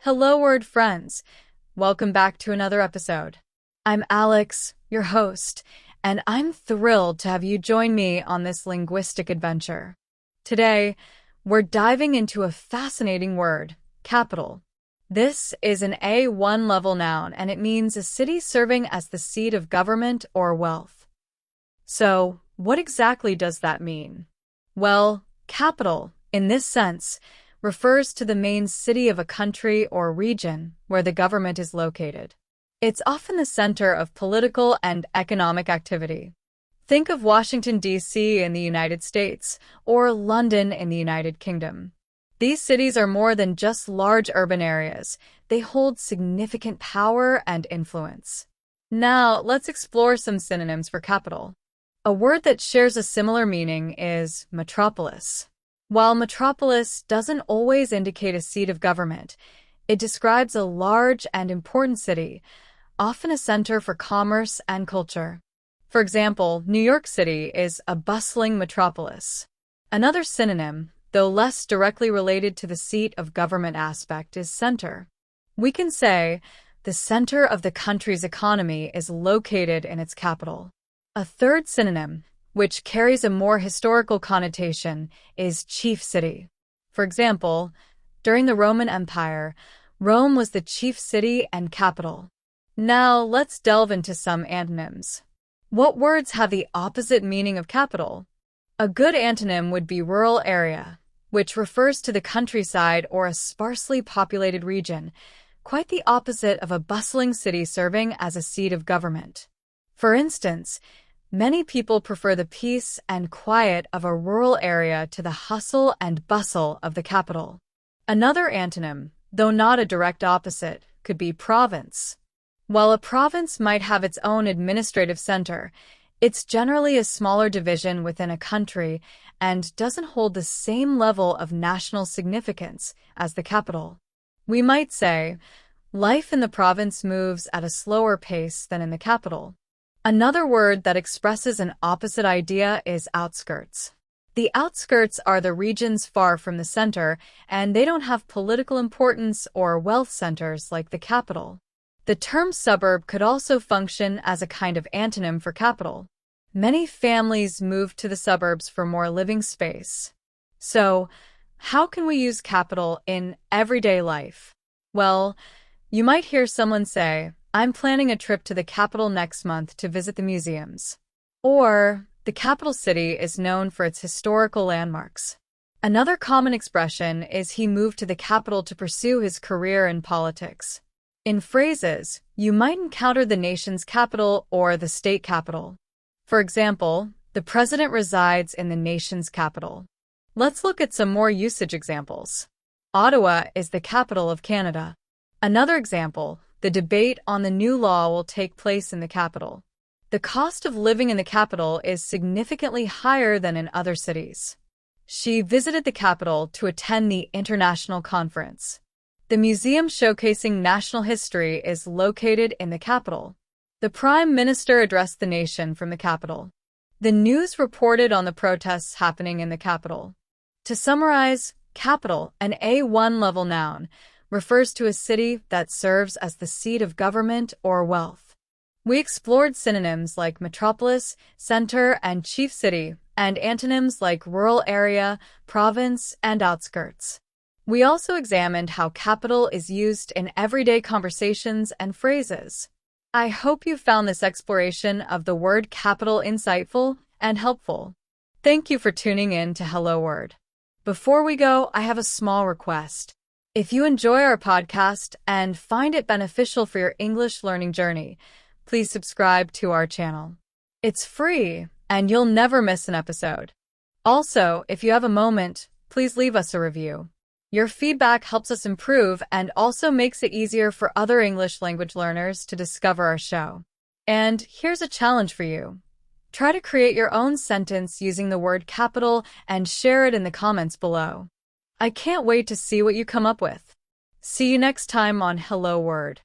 Hello, word friends. Welcome back to another episode. I'm Alex, your host, and I'm thrilled to have you join me on this linguistic adventure. Today, we're diving into a fascinating word, capital. This is an A1 level noun, and it means a city serving as the seat of government or wealth. So, what exactly does that mean? Well, capital, in this sense, refers to the main city of a country or region where the government is located. It's often the center of political and economic activity. Think of Washington, D.C. in the United States or London in the United Kingdom. These cities are more than just large urban areas. They hold significant power and influence. Now, let's explore some synonyms for capital. A word that shares a similar meaning is metropolis. While metropolis doesn't always indicate a seat of government, it describes a large and important city, often a center for commerce and culture. For example, New York City is a bustling metropolis. Another synonym, though less directly related to the seat of government aspect, is center. We can say, the center of the country's economy is located in its capital. A third synonym, which carries a more historical connotation, is chief city. For example, during the Roman Empire, Rome was the chief city and capital. Now, let's delve into some antonyms. What words have the opposite meaning of capital? A good antonym would be rural area, which refers to the countryside or a sparsely populated region, quite the opposite of a bustling city serving as a seat of government. For instance, many people prefer the peace and quiet of a rural area to the hustle and bustle of the capital. Another antonym, though not a direct opposite, could be province. While a province might have its own administrative center, it's generally a smaller division within a country and doesn't hold the same level of national significance as the capital. We might say, life in the province moves at a slower pace than in the capital. Another word that expresses an opposite idea is outskirts. The outskirts are the regions far from the center, and they don't have political importance or wealth centers like the capital. The term suburb could also function as a kind of antonym for capital. Many families move to the suburbs for more living space. So, how can we use capital in everyday life? Well, you might hear someone say, I'm planning a trip to the capital next month to visit the museums. Or, the capital city is known for its historical landmarks. Another common expression is he moved to the capital to pursue his career in politics. In phrases, you might encounter the nation's capital or the state capital. For example, the president resides in the nation's capital. Let's look at some more usage examples. Ottawa is the capital of Canada. Another example, the debate on the new law will take place in the capital. The cost of living in the capital is significantly higher than in other cities. She visited the capital to attend the international conference. The museum showcasing national history is located in the capital. The Prime Minister addressed the nation from the capital. The news reported on the protests happening in the capital. To summarize, capital, an A1 level noun, refers to a city that serves as the seat of government or wealth. We explored synonyms like metropolis, center, and chief city, and antonyms like rural area, province, and outskirts. We also examined how capital is used in everyday conversations and phrases. I hope you found this exploration of the word capital insightful and helpful. Thank you for tuning in to Hello Word. Before we go, I have a small request. If you enjoy our podcast and find it beneficial for your English learning journey, please subscribe to our channel. It's free, and you'll never miss an episode. Also, if you have a moment, please leave us a review. Your feedback helps us improve and also makes it easier for other English language learners to discover our show. And here's a challenge for you. Try to create your own sentence using the word capital and share it in the comments below. I can't wait to see what you come up with. See you next time on Hello Word.